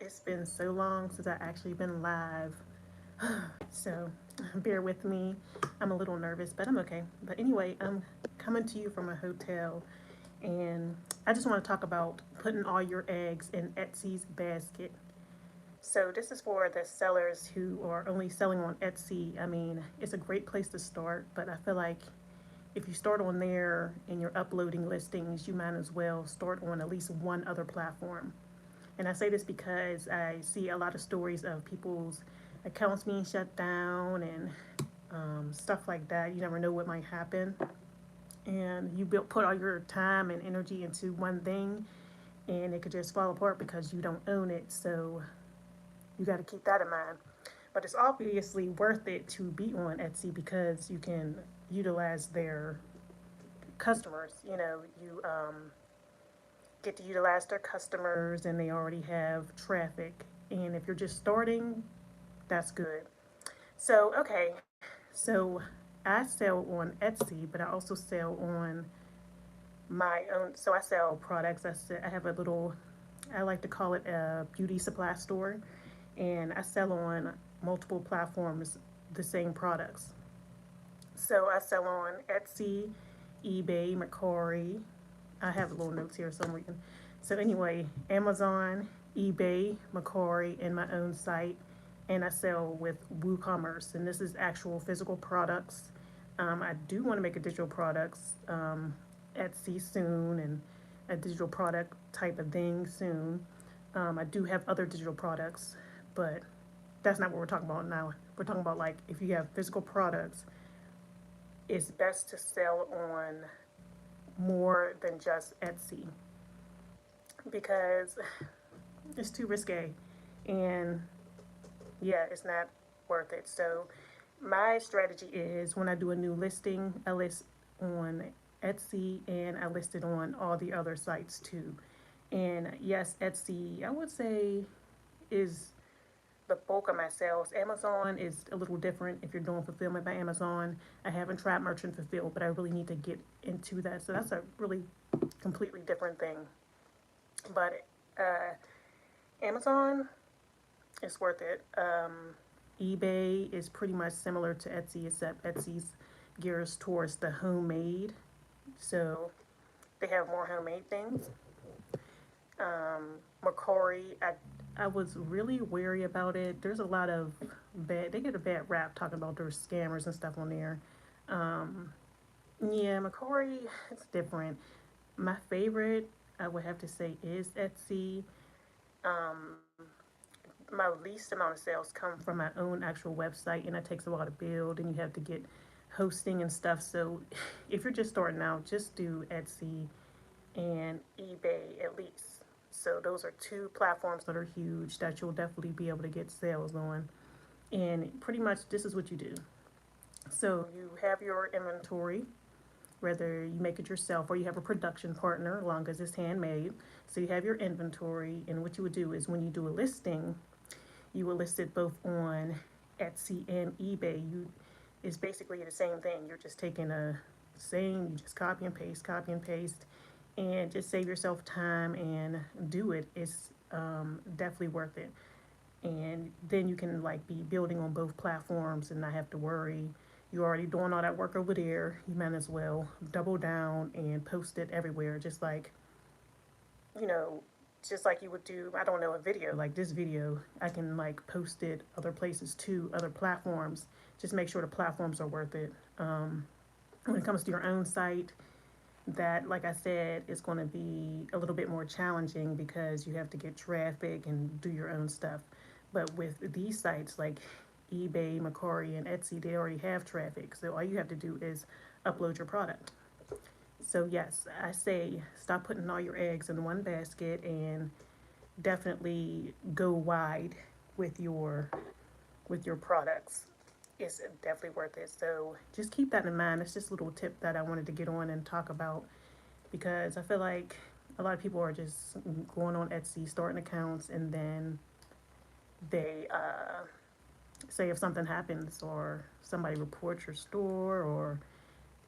It's been so long since I actually been live. So bear with me. I'm a little nervous, but I'm okay. But anyway, I'm coming to you from a hotel, and I just want to talk about putting all your eggs in Etsy's basket. So this is for the sellers who are only selling on Etsy. I mean, it's a great place to start, but I feel like if you start on there and you're uploading listings, you might as well start on at least one other platform. And I say this because I see a lot of stories of people's accounts being shut down and stuff like that. You never know what might happen. And you put all your time and energy into one thing, and it could just fall apart because you don't own it. So you got to keep that in mind. But it's obviously worth it to be on Etsy because you can utilize their customers. You get to utilize their customers and they already have traffic. And if you're just starting, that's good. So, okay, so I sell on Etsy, but I also sell on my own. So I sell products. I have a little, I like to call it a beauty supply store, and I sell on multiple platforms the same products. So I sell on Etsy, eBay, Mercari. I have little notes here for some reason. So anyway, Amazon, eBay, Mercari, and my own site, and I sell with WooCommerce, and this is actual physical products. I do want to make a digital products Etsy soon, and a digital product type of thing soon. I do have other digital products, but that's not what we're talking about now. We're talking about like if you have physical products, it's best to sell on more than just Etsy because it's too risque and yeah, it's not worth it. So my strategy is when I do a new listing, I list on Etsy and I list it on all the other sites too. And yes, Etsy, I would say, is the bulk of my sales. Amazon is a little different if you're doing fulfillment by Amazon. I haven't tried merchant fulfill, but I really need to get into that. So that's a really completely different thing. But Amazon is worth it. eBay is pretty much similar to Etsy, except Etsy's gears towards the homemade. So they have more homemade things. Mercari, I was really wary about it. There's a lot of they get a bad rap talking about their scammers and stuff on there. Um, yeah, Mercari, it's different. My favorite, I would have to say, is Etsy. Um, my least amount of sales come from my own actual website, and it takes a while to build, and you have to get hosting and stuff. So if you're just starting out, just do Etsy and eBay at least. So those are two platforms that are huge that you'll definitely be able to get sales on. And pretty much this is what you do. So you have your inventory, whether you make it yourself or you have a production partner, as long as it's handmade. So you have your inventory, and what you would do is when you do a listing, you will list it both on Etsy and eBay. It's basically the same thing. You're just taking a same, you just copy and paste, and just save yourself time and do it. It's definitely worth it. And then you can like be building on both platforms and not have to worry. You're already doing all that work over there. You might as well double down and post it everywhere, you know, just like you would do, I don't know, a video like this video. I can like post it other places too, other platforms. Just make sure the platforms are worth it. When it comes to your own site, that, like I said, is going to be a little bit more challenging because you have to get traffic and do your own stuff. But with these sites like eBay, Mercari, and Etsy, they already have traffic. So all you have to do is upload your product. So yes, I say stop putting all your eggs in one basket and definitely go wide with your products. It's definitely worth it. So just keep that in mind. It's just a little tip that I wanted to get on and talk about because I feel like a lot of people are just going on Etsy, starting accounts, and then they say if something happens or somebody reports your store or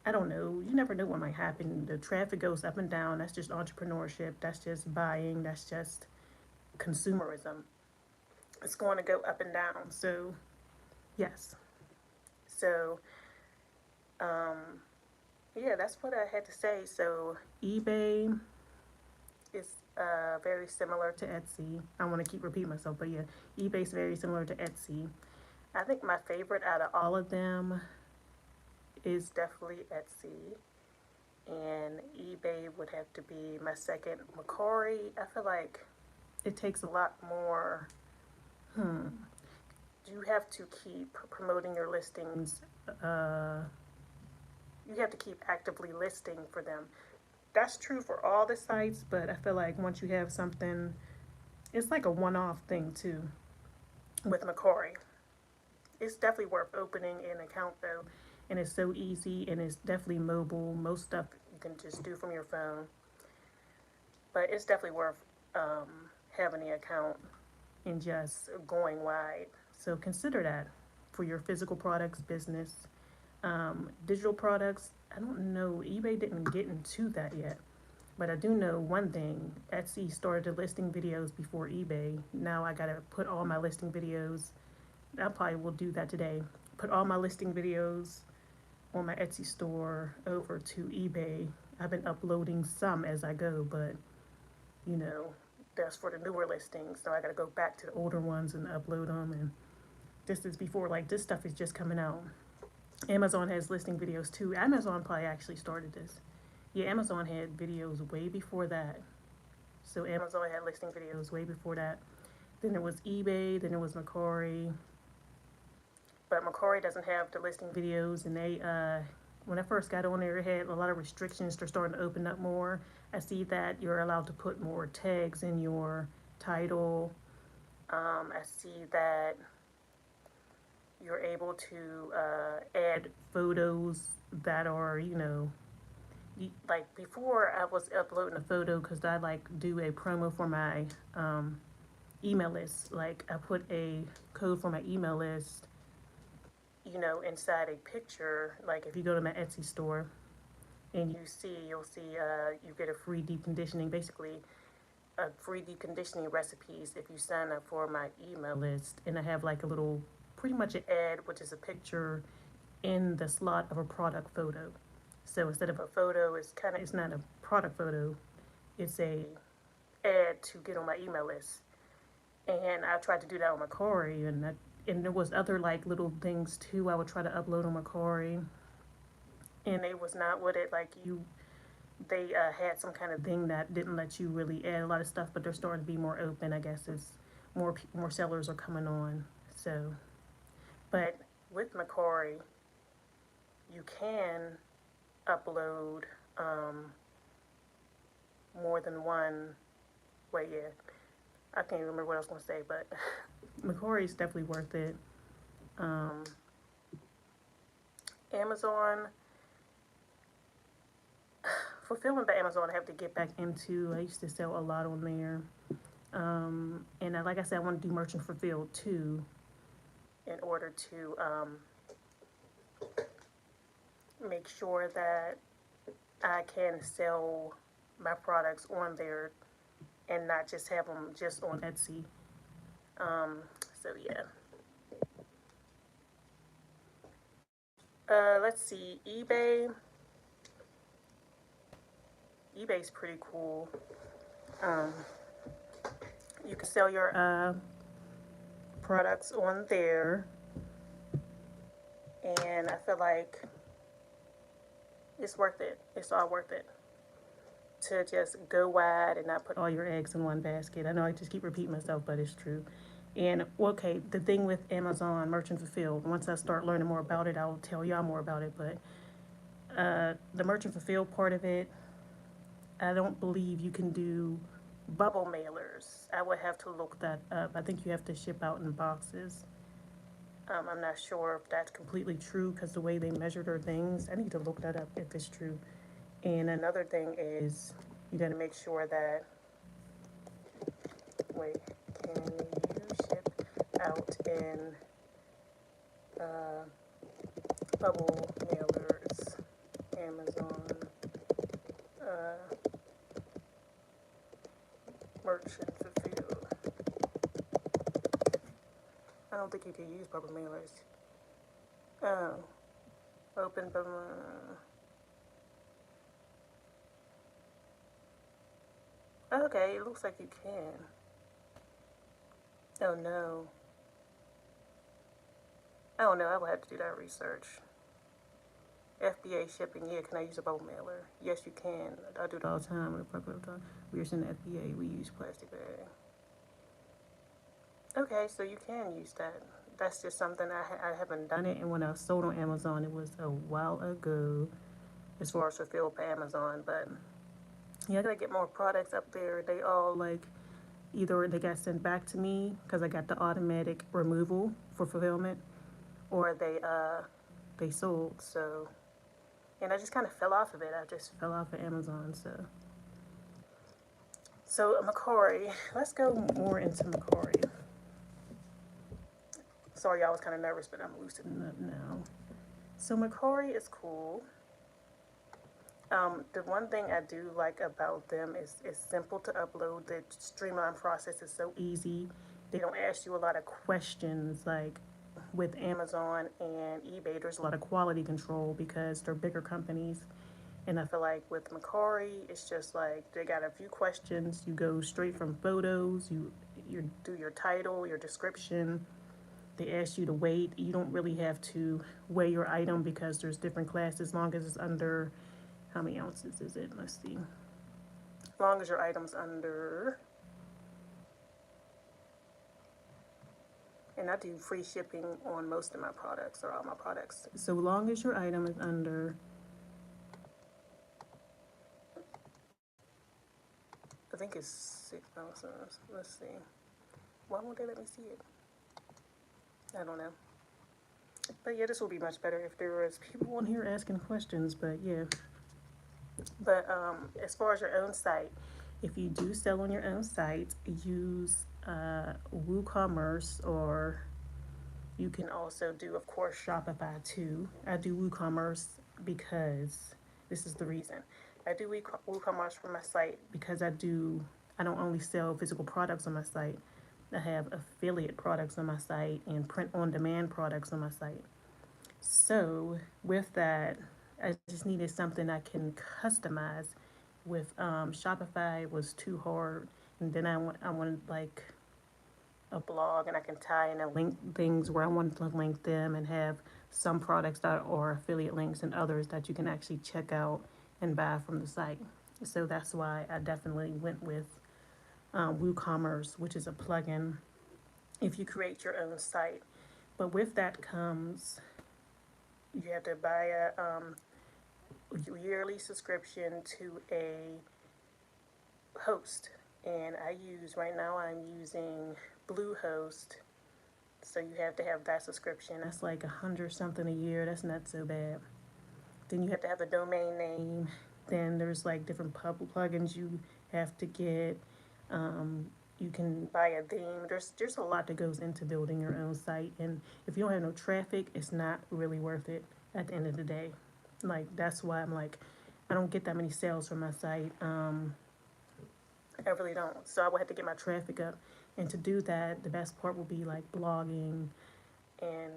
I don't know, you never know what might happen. The traffic goes up and down. That's just entrepreneurship. That's just buying. That's just consumerism. it's going to go up and down. So yes. So um, yeah, that's what I had to say. So eBay is very similar to Etsy. I want to keep repeating myself, but yeah, eBay is very similar to Etsy. I think my favorite out of all of them is definitely Etsy, and eBay would have to be my second. Macari, I feel like it takes a lot more. Hmm. You have to keep promoting your listings. Uh, you have to keep actively listing for them. That's true for all the sites, but I feel like once you have something, it's like a one-off thing too. With Macari, it's definitely worth opening an account though, and it's so easy and it's definitely mobile. Most stuff you can just do from your phone, but it's definitely worth having the account and just going wide. So consider that for your physical products business. Digital products, I don't know. eBay didn't get into that yet. But I do know one thing. Etsy started the listing videos before eBay. Now I gotta put all my listing videos. I probably will do that today. Put all my listing videos on my Etsy store over to eBay. I've been uploading some as I go, but you know, that's for the newer listings. So I gotta go back to the older ones and upload them. And this is before, like, this stuff is just coming out. Amazon has listing videos too. Amazon probably actually started this. Yeah, Amazon had videos way before that. So Amazon had listing videos way before that. Then it was eBay. Then it was Macari. But Macari doesn't have the listing videos, and they when I first got on there, it had a lot of restrictions. They're starting to open up more. I see that you're allowed to put more tags in your title. I see that you're able to add photos that are, like before I was uploading a photo because I like do a promo for my email list. Like I put a code for my email list, inside a picture. Like if you go to my Etsy store and you'll see you get a free deep conditioning, basically a free deep conditioning recipes if you sign up for my email list. And I have like a little, pretty much an ad, which is a picture in the slot of a product photo. So instead of a photo, it's not a product photo. It's a ad to get on my email list. And I tried to do that on Macari, and there was other like little things too I would try to upload on Macari, and it was not what it like you. They had some kind of thing that didn't let you really add a lot of stuff, but they're starting to be more open. I guess as more sellers are coming on. So, but with Macari, you can upload more than one. Wait, yeah, I can't remember what I was gonna say, but Macari is definitely worth it. Um, Amazon, fulfillment by Amazon, I have to get back into. I used to sell a lot on there. And like I said, I want to do merchant fulfilled too in order to make sure that I can sell my products on there and not just have them just on Etsy. Um, so yeah. Let's see. eBay's pretty cool. Um, you can sell your products on there, and I feel like it's worth it. It's all worth it to just go wide and not put all your eggs in one basket. I know I just keep repeating myself, but it's true. And okay, the thing with Amazon Merchant Fulfilled, once I start learning more about it, I'll tell y'all more about it. But the Merchant Fulfilled part of it, I don't believe you can do bubble mailers. I would have to look that up. I think you have to ship out in boxes. I'm not sure if that's completely true because the way they measure their things, I need to look that up if it's true. And another thing is you got to make sure that, wait, can you ship out in uh, bubble mailers? Amazon merchant fulfilled. I don't think you can use paper mailers. Oh, open paper. Okay, it looks like you can. Oh no. Oh no, I will have to do that research. FBA shipping, yeah, can I use a bulk mailer? Yes, you can. I do it all the time. We are sending FBA, we use plastic bag. Okay, so you can use that. That's just something I haven't done it. And when I sold on Amazon, it was a while ago as far as fulfilled by Amazon. But yeah, I gotta get more products up there. They all like either they got sent back to me because I got the automatic removal for fulfillment, or they sold. So and I just kind of fell off of it. I just fell off of Amazon. So Macquarie, let's go more into Macquarie. Sorry, I was kind of nervous, but I'm loosening up now. So Macquarie is cool. The one thing I do like about them is it's simple to upload. The streamline process is so easy. They don't ask you a lot of questions like with Amazon and eBay. There's a lot of quality control because they're bigger companies. And I feel like with Macquarie, it's just like they got a few questions. You go straight from photos. You do your title, your description. They ask you to weight. You don't really have to weigh your item because there's different classes. As long as it's under, how many ounces is it? Let's see. As long as your item's under, and I do free shipping on most of my products or all my products. So long as your item is under, I think it's 6 ounces. Let's see. Why won't they let me see it? I don't know. But yeah, this will be much better if there was people on here asking questions. But yeah. But as far as your own site, if you do sell on your own site, use WooCommerce, or you can also do, of course, Shopify too. I do WooCommerce because this is the reason. I do WooCommerce for my site because I don't only sell physical products on my site. I have affiliate products on my site and print on demand products on my site. So with that, I just needed something I can customize. With Shopify was too hard, and then I wanted like a blog, and I can tie in and link things where I wanted to link them, and have some products that are affiliate links and others that you can actually check out and buy from the site. So that's why I definitely went with WooCommerce, which is a plugin if you create your own site. But with that comes you have to buy a yearly subscription to a host. And right now I'm using Bluehost. So you have to have that subscription. That's like 100 something a year. That's not so bad. Then you have to have a domain name. Then there's like different plugins you have to get. You can buy a theme. There's a lot that goes into building your own site, and if you don't have no traffic, it's not really worth it at the end of the day. Like that's why I'm like, I don't get that many sales from my site. I really don't. So I would have to get my traffic up, and to do that, the best part will be like blogging, and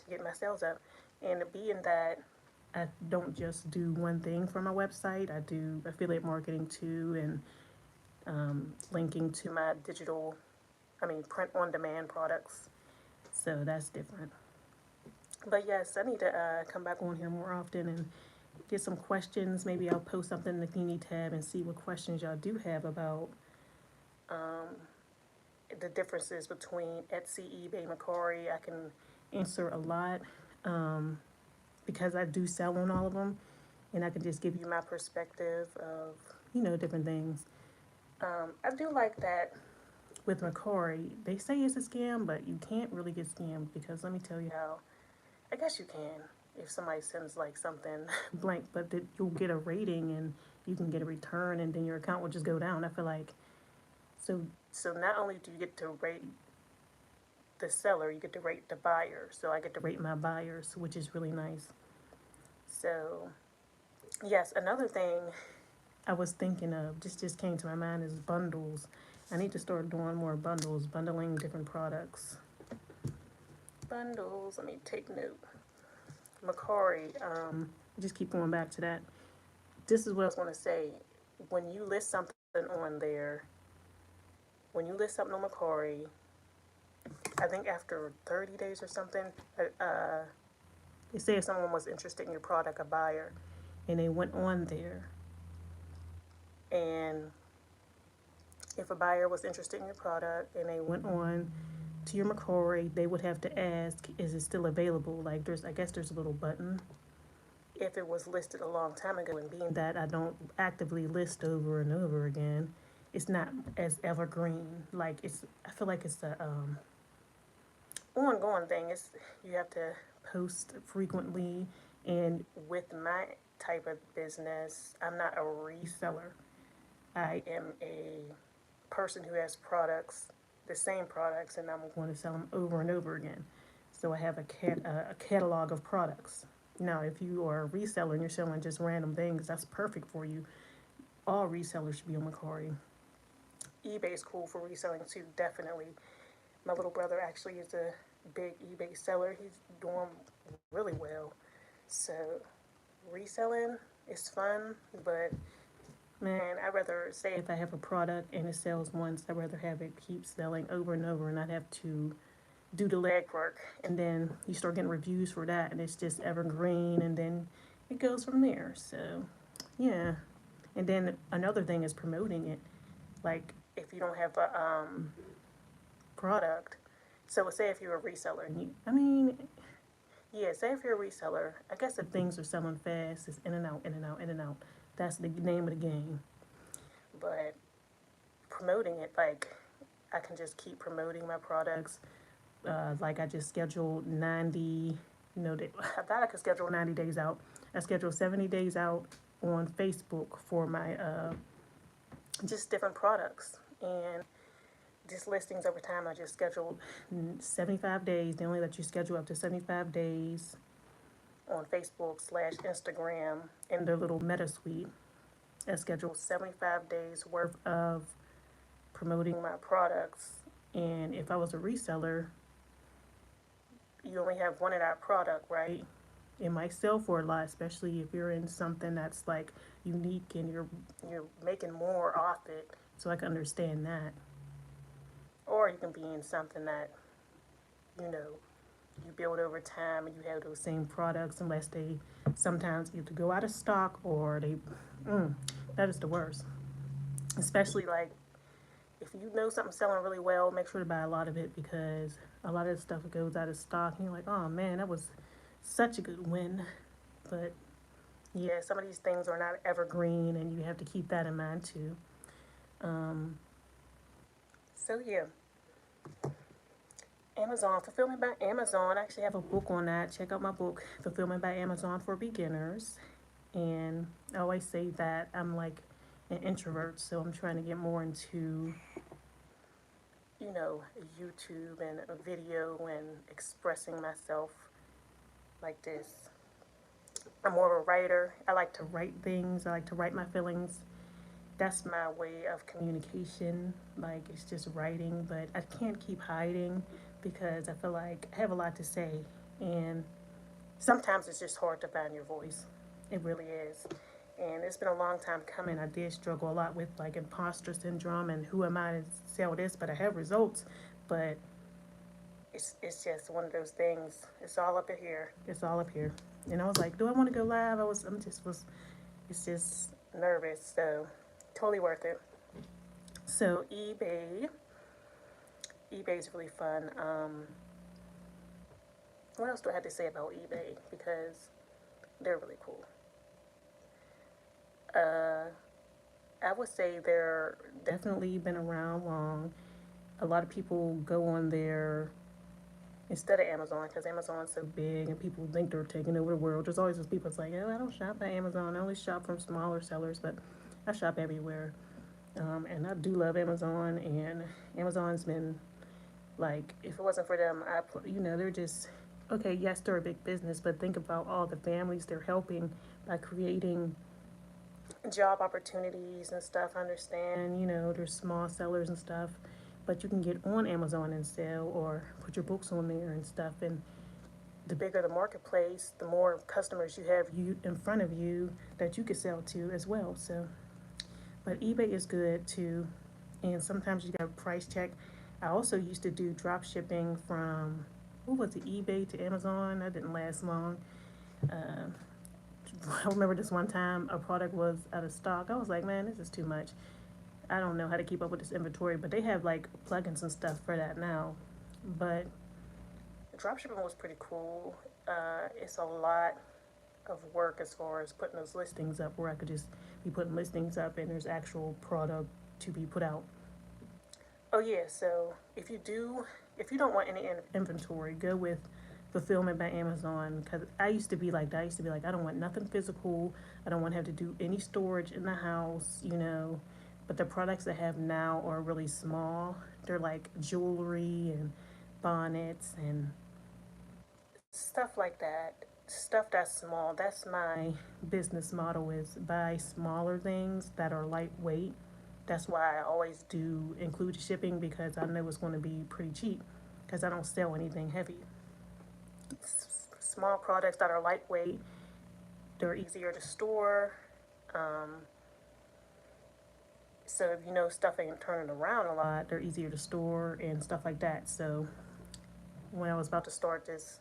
get my sales up. And being that I don't just do one thing for my website, I do affiliate marketing too, and linking to my print on demand products. So that's different. But yes, I need to come back on here more often and get some questions. Maybe I'll post something in the community tab and see what questions y'all do have about the differences between Etsy, eBay, Macquarie. I can answer a lot because I do sell on all of them, and I can just give you my perspective of different things. I do like that with Macquarie. They say it's a scam, but you can't really get scammed because let me tell you how. I guess you can if somebody sends like something blank, but you'll get a rating and you can get a return, and then your account will just go down. I feel like so. So not only do you get to rate the seller, you get to rate the buyer. So I get to rate my buyers, which is really nice. So yes, another thing I was thinking of just came to my mind is bundles. I need to start doing more bundles, bundling different products. Bundles, let me take note. Macari, just keep going back to that. This is what I was going to say. When you list something on there, when you list something on Macari, I think after 30 days or something, they say if someone was interested in your product, a buyer, and they went on there, and if a buyer was interested in your product and they went on to your Macari, they would have to ask, is it still available? Like I guess there's a little button. If it was listed a long time ago, and being that I don't actively list over and over again, it's not as evergreen. Like I feel like it's a ongoing thing. It's you have to post frequently, and with my type of business, I'm not a reseller. I am a person who has products, the same products, and I'm going to sell them over and over again. So I have a catalog of products. Now, if you are a reseller and you're selling just random things, that's perfect for you. All resellers should be on Macari. eBay's cool for reselling too, definitely. My little brother actually is a big eBay seller. He's doing really well. So reselling is fun, but man, I'd rather say if I have a product and it sells once, I'd rather have it keep selling over and over and not have to do the legwork. And then you start getting reviews for that and it's just evergreen and then it goes from there. So yeah. And then another thing is promoting it. Like if you don't have a product, so say if you're a reseller and yeah, say if you're a reseller, I guess if things are selling fast, it's in and out, in and out, in and out. That's the name of the game. But promoting it, like I can just keep promoting my products. Like I just scheduled 90, I thought I could schedule 90 days out. I scheduled 70 days out on Facebook for my just different products. And just listings over time, I just scheduled 75 days. They only let you schedule up to 75 days on Facebook/Instagram in their little meta suite. I scheduled 75 days worth of promoting my products. And if I was a reseller, you only have one of that product, right? It might sell for a lot, especially if you're in something that's like unique and you're making more off it. So I can understand that. Or you can be in something that, you know, you build over time and you have those same products unless they sometimes either go out of stock or that is the worst. Especially like if you know something's selling really well, make sure to buy a lot of it because a lot of the stuff goes out of stock and you're like, oh man, that was such a good win. But yeah, some of these things are not evergreen and you have to keep that in mind too. So yeah. Amazon, Fulfillment by Amazon. I actually have a book on that. Check out my book, Fulfillment by Amazon for Beginners. And I always say that I'm like an introvert, so I'm trying to get more into, YouTube and a video and expressing myself like this. I'm more of a writer. I like to write things. I like to write my feelings. That's my way of communication. Like it's just writing, but I can't keep hiding because I feel like I have a lot to say, and sometimes it's just hard to find your voice. It really is. And it's been a long time coming. I did struggle a lot with like imposter syndrome and who am I to sell this, but I have results. But it's just one of those things. It's all up here. It's all up here. And I was like, do I want to go live? It's just nervous. So totally worth it. So eBay's really fun. What else do I have to say about eBay? Because they're really cool. I would say they're definitely been around long. A lot of people go on there instead of Amazon because Amazon's so big and people think they're taking over the world. There's always those people that's like, oh, I don't shop at Amazon. I only shop from smaller sellers, but I shop everywhere. And I do love Amazon, and Amazon's been like, if it wasn't for them, they're just okay. Yes, they're a big business, but think about all the families they're helping by creating job opportunities and stuff. I understand, there's small sellers and stuff, but you can get on Amazon and sell or put your books on there and stuff. And the bigger the marketplace, the more customers you have you in front of you that you can sell to as well. So, but eBay is good too, and sometimes you got a price check. I also used to do drop shipping from what was it, eBay to Amazon. That didn't last long. Uh, I remember this one time a product was out of stock. I was like, man, this is too much. I don't know how to keep up with this inventory, but they have like plugins and stuff for that now. But dropshipping was pretty cool. It's a lot of work as far as putting those listings up, where I could just be putting listings up and there's actual product to be put out. Oh yeah, so if you don't want any inventory, go with fulfillment by Amazon. Because I used to be like that. I used to be like, I don't want nothing physical. I don't want to have to do any storage in the house. But the products I have now are really small. They're like jewelry and bonnets and stuff like that. Stuff that's small. That's my business model, is buy smaller things that are lightweight. That's why I always do include shipping, because I know it's going to be pretty cheap because I don't sell anything heavy. Small products that are lightweight, they're easier to store. Um, so if stuff ain't turning around a lot, they're easier to store and stuff like that. So when I was about to start this,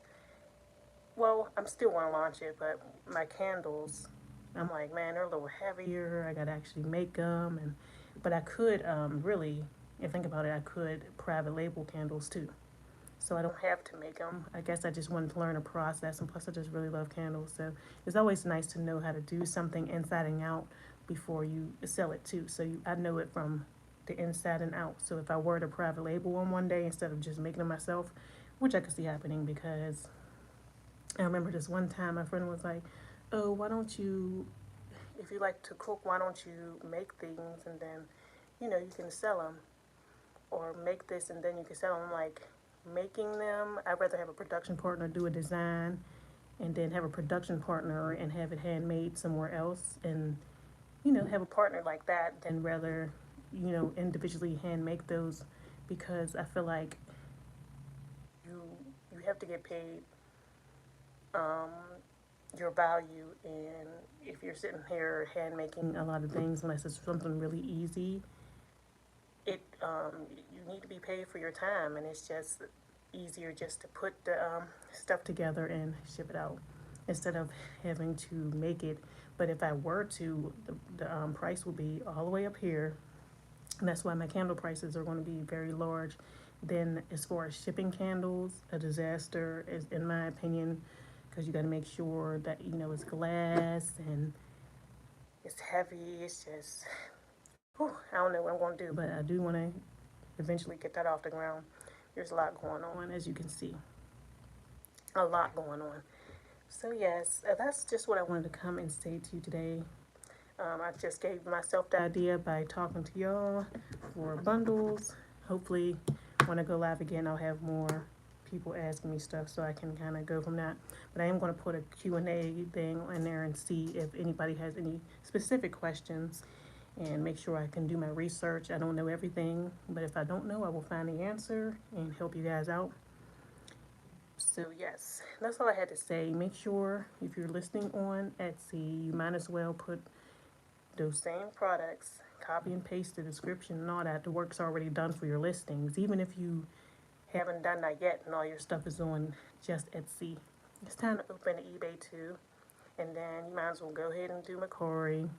well, I'm still want to launch it, but my candles, I'm like, man, they're a little heavier. I gotta actually make them, but I could really, if think about it, I could private label candles too. So I don't have to make them. I guess I just wanted to learn a process, and plus I just really love candles. So it's always nice to know how to do something inside and out before you sell it too. So I know it from the inside and out. So if I were to private label one day instead of just making them myself, which I could see happening, because I remember this one time my friend was like, "Oh, why don't you, if you like to cook, why don't you make things and then, you can sell them, or make this and then you can sell them." I'm like, making them, I'd rather have a production partner do a design and then have a production partner and have it handmade somewhere else, and have a partner like that, than rather individually hand make those, because I feel like you you have to get paid um, your value. And if you're sitting here hand making a lot of things, unless it's something really easy, it you need to be paid for your time, and it's just easier just to put the stuff together and ship it out instead of having to make it. But if I were to, the price will be all the way up here, and that's why my candle prices are going to be very large. Then, as far as shipping candles, a disaster is, in my opinion, because you got to make sure that it's glass and it's heavy. It's just, whew, I don't know what I'm going to do, but I do want to eventually get that off the ground. There's a lot going on, as you can see, a lot going on. So yes, that's just what I wanted to come and say to you today. I just gave myself the idea by talking to y'all for bundles. Hopefully, when I go live again, I'll have more people asking me stuff, so I can kind of go from that. But I am going to put a Q&A thing in there and see if anybody has any specific questions, and make sure I can do my research. I don't know everything, but if I don't know, I will find the answer and help you guys out. So yes, that's all I had to say. Make sure if you're listing on Etsy, you might as well put those same products, copy and paste the description and all that. The work's already done for your listings, even if you haven't done that yet and all your stuff is on just Etsy. It's time to open eBay too, and then you might as well go ahead and do Macquarie.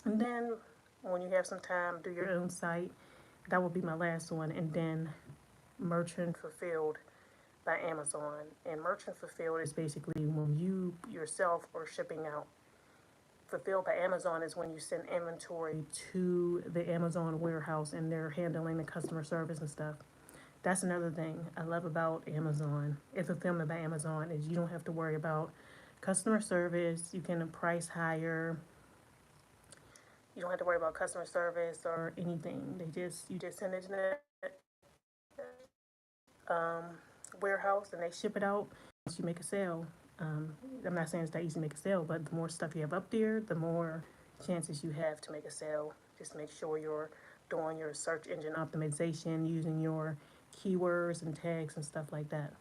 And then when you have some time, do your own site. That will be my last one. And then Merchant Fulfilled by Amazon. And Merchant Fulfilled is basically when you yourself are shipping out. Fulfilled by Amazon is when you send inventory to the Amazon warehouse and they're handling the customer service and stuff. That's another thing I love about Amazon. It's fulfillment by Amazon, is you don't have to worry about customer service. You can price higher. You don't have to worry about customer service or anything. You just send it to the um, warehouse and they ship it out. Once you make a sale, I'm not saying it's that easy to make a sale, but the more stuff you have up there, the more chances you have to make a sale. Just make sure you're doing your search engine optimization, using your keywords and tags and stuff like that.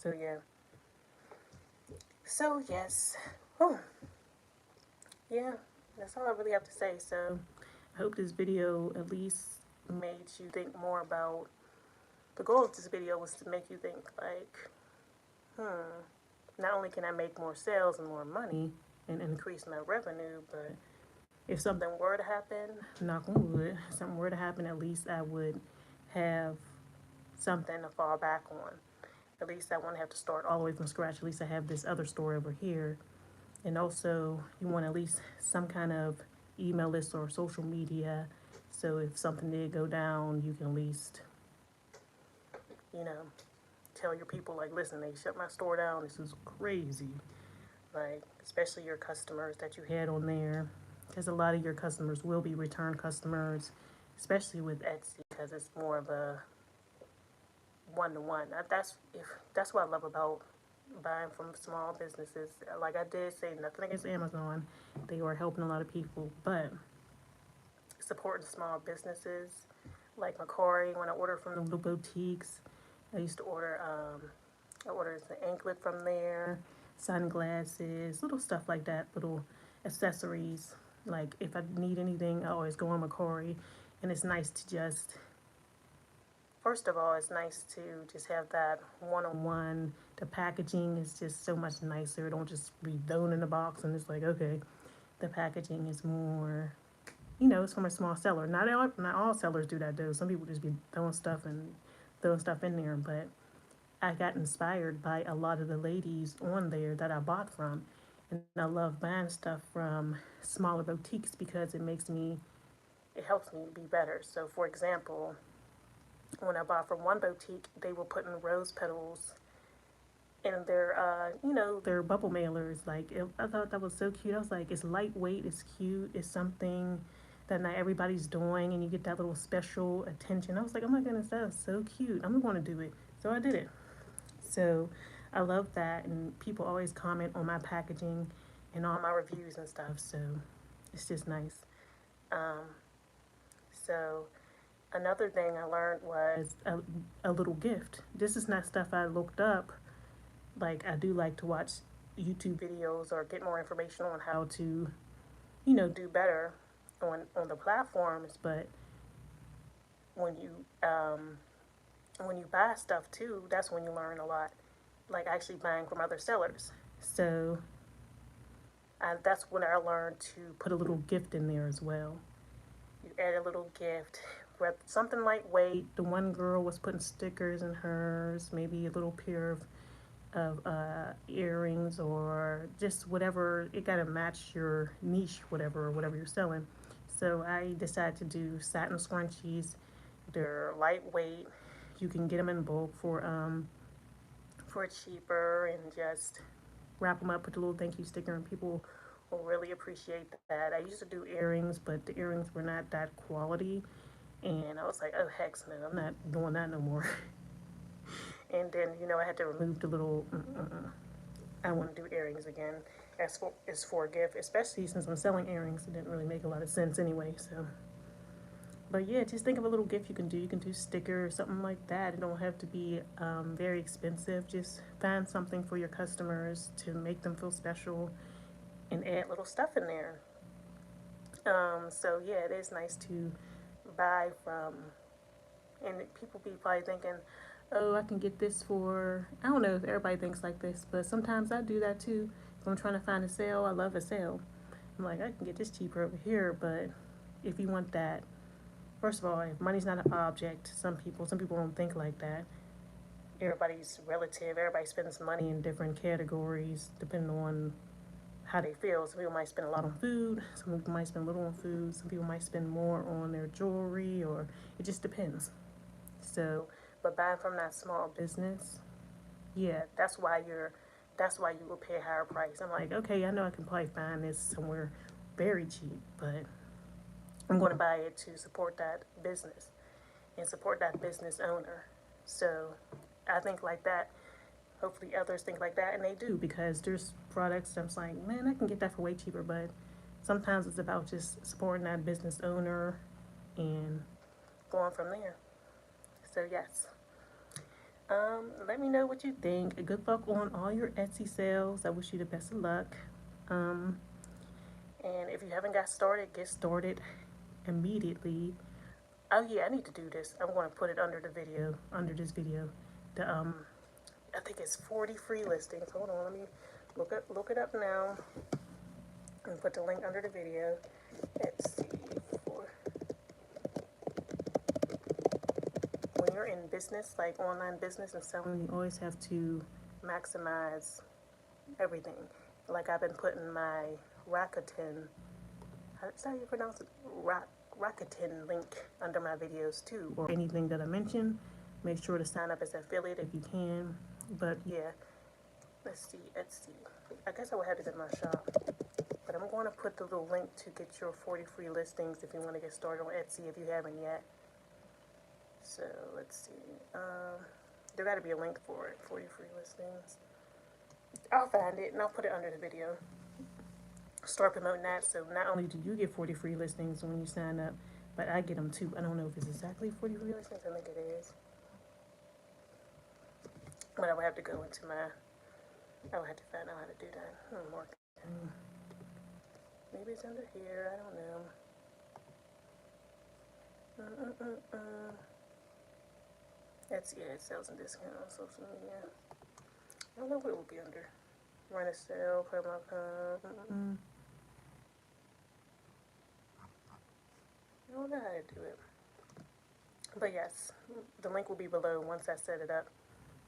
So yeah. So yes. Oh, yeah. That's all I really have to say. So I hope this video at least made you think more about. The goal of this video was to make you think like, not only can I make more sales and more money and increase my revenue, but if something were to happen, knock on wood, something were to happen, at least I would have something to fall back on. At least I won't have to start all the way from scratch. At least I have this other store over here. And also, you want at least some kind of email list or social media. So if something did go down, you can at least, you know, tell your people, like, listen, they shut my store down. This is crazy. Like, especially your customers that you had on there. Because a lot of your customers will be return customers, especially with Etsy, because it's more of a one-to-one. That's what I love about buying from small businesses. Like I did say, nothing against Amazon. They are helping a lot of people, but supporting small businesses like Macari, when I order from the little boutiques, I used to order, I ordered an anklet from there, sunglasses, little stuff like that, little accessories. Like if I need anything, I always go on Macari, and it's nice to just, first of all, it's nice to just have that one-on-one. The packaging is just so much nicer. It don't just be thrown in the box and it's like, okay. The packaging is more, it's from a small seller. Not all sellers do that though. Some people just be throwing stuff in there. But I got inspired by a lot of the ladies on there that I bought from, and I love buying stuff from smaller boutiques because it helps me be better. So for example, when I bought from one boutique, they were putting rose petals in their bubble mailers. I thought that was so cute. I was like, it's lightweight, it's cute, it's something that not everybody's doing, and you get that little special attention. I was like, oh my goodness, that is so cute. I'm going to do it. So I did it. So I love that, and people always comment on my packaging and all my reviews and stuff. So it's just nice. Um, so another thing I learned was a little gift. This is not stuff I looked up. Like I do like to watch YouTube videos or get more information on how to, do better on the platforms. But when you when you buy stuff too, that's when you learn a lot. Like actually buying from other sellers. So that's when I learned to put a little gift in there as well. You add a little gift, something lightweight. The one girl was putting stickers in hers, maybe a little pair of earrings or just whatever. It got to match your niche, whatever you're selling. So I decided to do satin scrunchies. They're lightweight. You can get them in bulk for cheaper, and just wrap them up, put a little thank you sticker, and people will really appreciate that. I used to do earrings, but the earrings were not that quality, and I was like, oh heck no, I'm not doing that no more. And then I had to remove the little. I want to do earrings again. As for a gift, especially since I'm selling earrings, it didn't really make a lot of sense anyway. So, but yeah, just think of a little gift you can do. You can do sticker or something like that. It don't have to be very expensive. Just find something for your customers to make them feel special, and add little stuff in there. So yeah, it is nice to buy from, and people be probably thinking, oh, I can get this for, I don't know if everybody thinks like this, but sometimes I do that too. If I'm trying to find a sale, I love a sale. I'm like, I can get this cheaper over here, but if you want that, first of all, if money's not an object, some people don't think like that. Everybody's relative. Everybody spends money in different categories depending on how they feel. Some people might spend a lot on food. Some people might spend a little on food. Some people might spend more on their jewelry, or it just depends. So, but buying from that small business, yeah, that's why you will pay a higher price. I'm like, okay, I know I can probably find this somewhere very cheap, but I'm going to buy it to support that business and support that business owner. So I think like that. Hopefully others think like that, and they do, because there's products I'm like, man, I can get that for way cheaper, but sometimes it's about just supporting that business owner and going from there. So yes. Let me know what you think. Good luck on all your Etsy sales. I wish you the best of luck. Um, and if you haven't got started, get started immediately. Oh yeah, I need to do this. I'm going to put it under the video, under this video. The I think it's 40 free listings. Hold on, let me look it up now and put the link under the video. Let's see. For when you're in business, like online business and selling, you always have to maximize everything. Like I've been putting my Rakuten, how do you pronounce it? Rakuten link under my videos too, or anything that I mention. Make sure to sign up as an affiliate if you can. But yeah, let's see, Etsy. I guess I would have it in my shop. But I'm going to put the little link to get your 40 free listings if you want to get started on Etsy if you haven't yet. So let's see. There got to be a link for it. 40 free listings. I'll find it and I'll put it under the video. Start promoting that. So not only do you get 40 free listings when you sign up, but I get them too. I don't know if it's exactly 40 free listings. I think it is. But I would have to go into my. I would have to find out how to do that. Marketing. Maybe it's under here. I don't know. That's yeah, sales and discounts, social media. I don't know what it would be under. Run a sale, promo. I don't know how to do it. But yes, the link will be below once I set it up.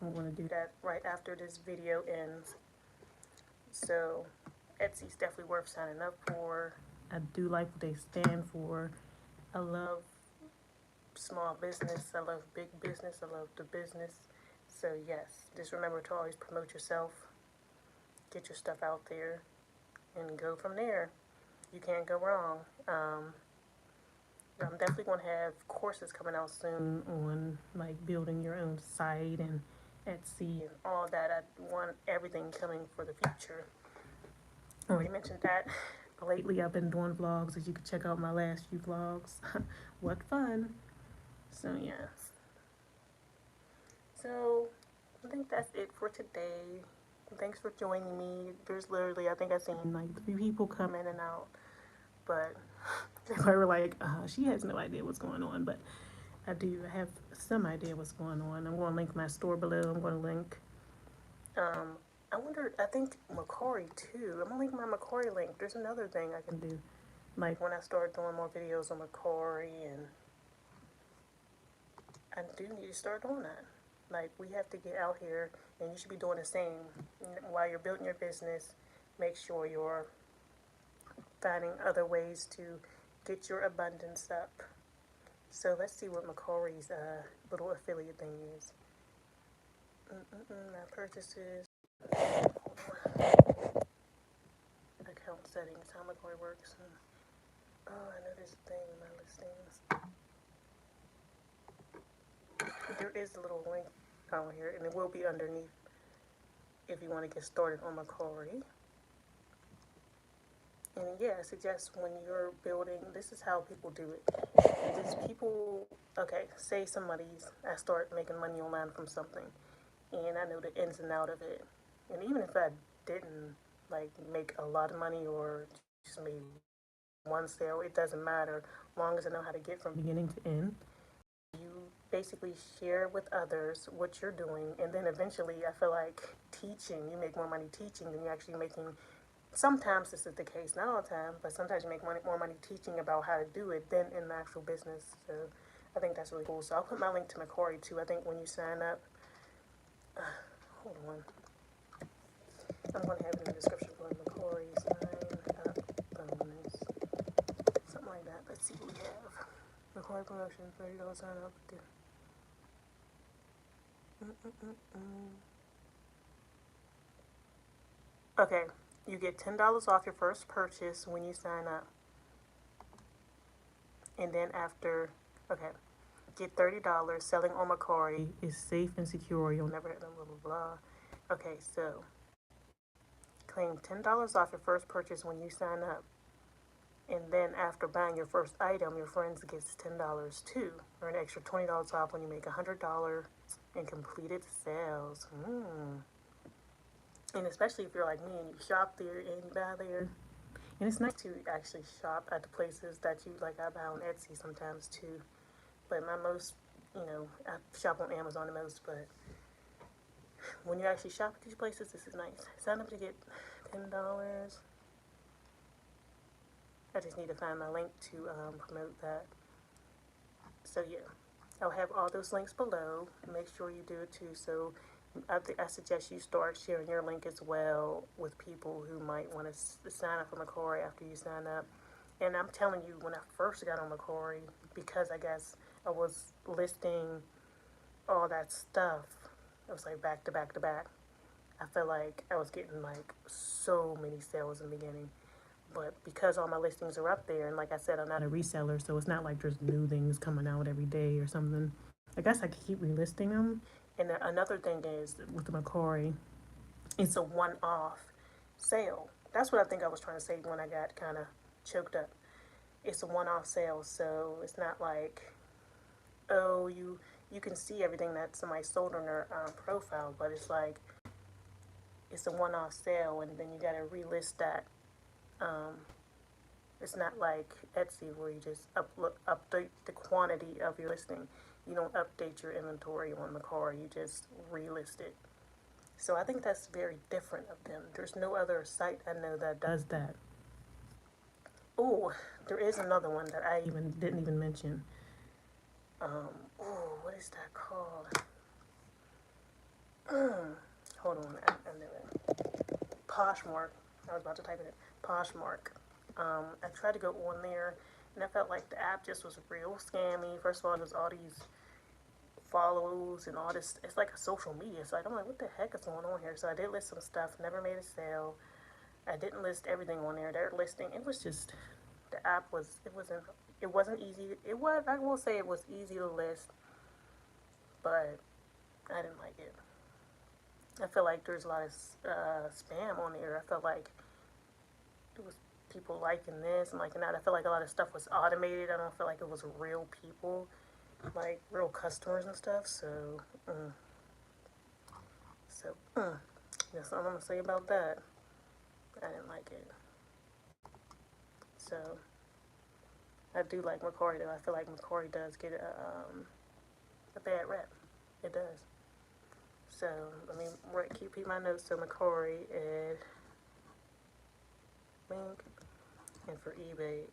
I'm going to do that right after this video ends. So Etsy's definitely worth signing up for. I do like what they stand for. I love small business. I love big business. I love the business. So yes, just remember to always promote yourself. Get your stuff out there and go from there. You can't go wrong. I'm definitely going to have courses coming out soon on like building your own site and Etsy and all that. I want everything coming for the future. I already mentioned that. Lately I've been doing vlogs, as you can check out my last few vlogs. What fun. So yes. So I think that's it for today. Thanks for joining me. There's literally, I think I've seen like 3 people come in and out. But they were like, she has no idea what's going on. But I do have some idea what's going on. I'm going to link my store below. I'm going to link, I wonder, I think Macquarie too. I'm going to link my Macquarie link. There's another thing I can do. Like when I start doing more videos on Macquarie, and I do need to start doing that. Like we have to get out here, and you should be doing the same. While you're building your business, make sure you're finding other ways to get your abundance up. So let's see what Macquarie's little affiliate thing is. My purchases. Account settings. How Macquarie works. Oh, I know there's a thing in my listings. There is a little link down here, and it will be underneath if you want to get started on Macquarie. And yeah, I suggest when you're building, this is how people do it. These people, okay, say I start making money online from something, and I know the ins and out of it. And even if I didn't like make a lot of money or just made one sale, it doesn't matter, as long as I know how to get from beginning to end. You basically share with others what you're doing, and then eventually I feel like teaching, you make more money teaching than you're actually making. Sometimes this is the case, not all the time, but sometimes you make more money teaching about how to do it than in the actual business. So I think that's really cool. So I'll put my link to Macquarie too. I think when you sign up, hold on, I'm going to have it in the description for Macquarie sign up bonus, something like that. Let's see what we have. Macquarie promotion, $30 sign up. Okay, you get $10 off your first purchase when you sign up. And then after, okay, get $30. Selling on Macquarie is safe and secure. You'll never have blah, blah, blah. Okay, so claim $10 off your first purchase when you sign up. And then after buying your first item, your friends gets $10 too, or an extra $20 off when you make $100 in completed sales. And especially if you're like me and you shop there and you buy there. And it's nice to actually shop at the places that you like. I buy on Etsy sometimes too, but my most, I shop on Amazon the most. But when you actually shop at these places, this is nice. Sign up to get $10. I just need to find my link to promote that. So yeah, I'll have all those links below. Make sure you do it too. So I suggest you start sharing your link as well with people who might want to sign up for Macquarie after you sign up. And I'm telling you, when I first got on Macquarie, because I guess I was listing all that stuff, it was like back to back to back. I felt like I was getting like so many sales in the beginning. But because all my listings are up there, and like I said, I'm not a reseller, so it's not like there's new things coming out every day or something. I guess I could keep relisting them. And another thing is with the Macquarie, it's a one-off sale. That's what I think I was trying to say when I got kind of choked up. It's a one-off sale, so it's not like, oh, you can see everything that somebody sold on their profile, but it's like it's a one-off sale, and then you got to relist that. Um, it's not like Etsy where you just update the quantity of your listing. You don't update your inventory on the car. You just relist it. So I think that's very different of them. There's no other site I know that does that. Oh, there is another one that I even didn't even mention. Oh, what is that called? Hold on, I knew it. Poshmark. I was about to type it in. Poshmark. I tried to go on there, and I felt like the app just was real scammy. First of all, there's all these follows and all this. It's like a social media site. I'm like, what the heck is going on here? So I did list some stuff. Never made a sale. I didn't list everything on there. Their listing, it was just the app was it wasn't easy. It was, I will say it was easy to list, but I didn't like it. I feel like there's a lot of spam on there. I felt like it was people liking this and liking that. I feel like a lot of stuff was automated. I don't feel like it was real people, like real customers and stuff. So, that's all I'm gonna say about that. I didn't like it. So, I do like Macquarie though. I feel like Macquarie does get a bad rep. It does. So let me keep my notes. So Macquarie and link, and for eBay,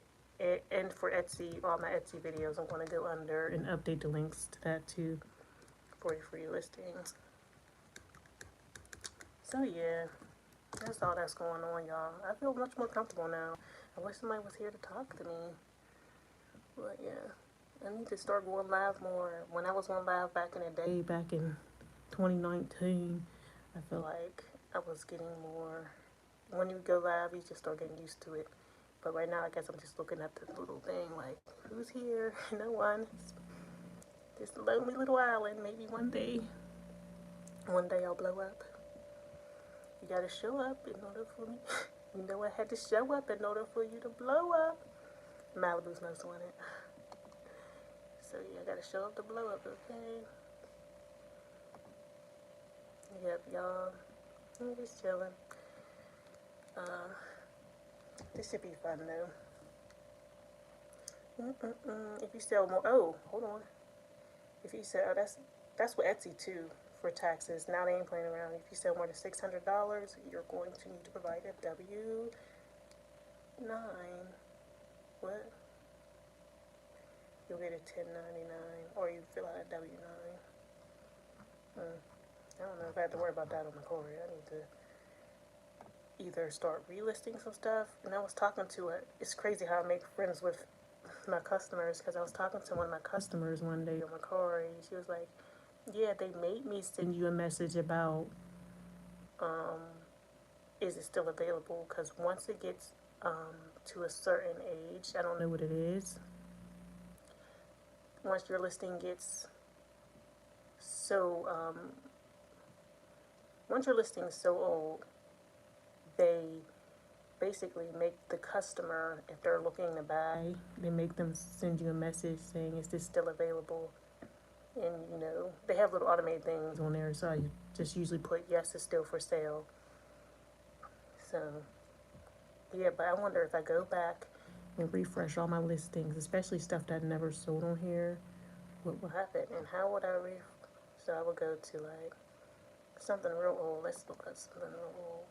and for Etsy, all my Etsy videos, I'm going to go under and update the links to that too for your free listings. So yeah, that's all that's going on, y'all. I feel much more comfortable now. I wish somebody was here to talk to me. But yeah, I need to start going live more. When I was on live back in the day, back in 2019, I feel like I was getting more. When you go live, you just start getting used to it. But right now, I guess I'm just looking at the little thing like, who's here? No one. It's just a lonely little island. Maybe one day I'll blow up. You gotta show up in order for me. You know I had to show up in order for you to blow up. Malibu's not doing it. So yeah, I gotta show up to blow up, okay? Yep, y'all. I'm just chilling. This should be fun though. If you sell more, oh, hold on. If you sell, that's what Etsy too for taxes. Now they ain't playing around. If you sell more than $600, you're going to need to provide a W-9. What? You'll get a 1099, or you fill out a W-9. I don't know if I have to worry about that on Macquarie. I need to either start relisting some stuff. And I was talking to it. It's crazy how I make friends with my customers, because I was talking to one of my customers one day on Macquarie. She was like, yeah, they made me send you a message about is it still available, because once it gets to a certain age, I don't know what it is, once your listing gets so once your listing is so old, they basically make the customer, if they're looking to buy, they make them send you a message saying, is this still available? And they have little automated things on there, so I just usually put yes, it's still for sale. So yeah, but I wonder if I go back and refresh all my listings, especially stuff that I never sold on here, what will happen and how would I so I would go to like something real old. Let's look at something real old.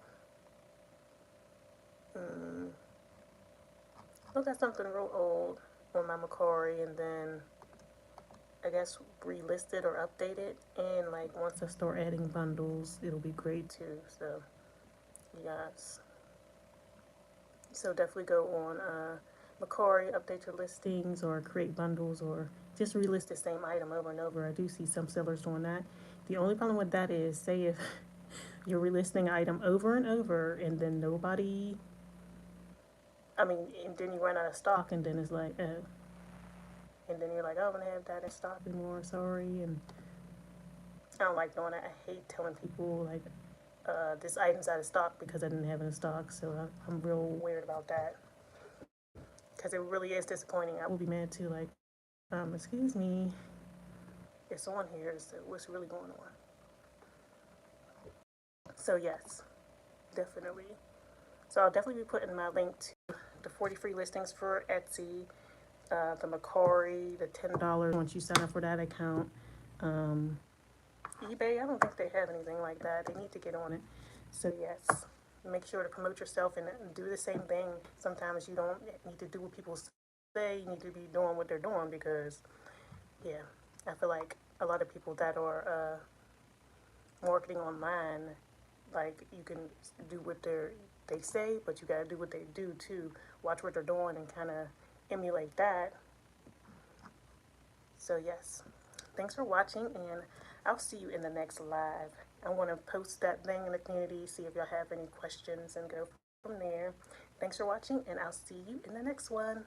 Look at something real old on my Macquarie, and then I guess relist it or update it. And like once I start adding bundles, it'll be great too. So yes, so definitely go on Macquarie, update your listings, or create bundles, or just relist the same item over and over. I do see some sellers doing that. The only problem with that is, say if you're relisting an item over and over, and then nobody, I mean, and then you run out of stock, and then it's like, and then you're like, oh, I'm gonna have that in stock anymore. Sorry, and I don't like doing that. I hate telling people like this item's out of stock because I didn't have it in stock. So I'm real weird about that because it really is disappointing. I will be mad too. Like, excuse me, it's on here. So what's really going on? So yes, definitely. So I'll definitely be putting my link to the 40 free listings for Etsy, the Macquarie, the $10 once you sign up for that account. Um, eBay, I don't think they have anything like that. They need to get on it. So yes, make sure to promote yourself and do the same thing. Sometimes you don't need to do what people say. You need to be doing what they're doing because, yeah, I feel like a lot of people that are marketing online, like you can do what they say, but you gotta do what they do too. Watch what they're doing and kind of emulate that. So yes, thanks for watching, and I'll see you in the next live. I want to post that thing in the community, see if y'all have any questions, and go from there. Thanks for watching, and I'll see you in the next one.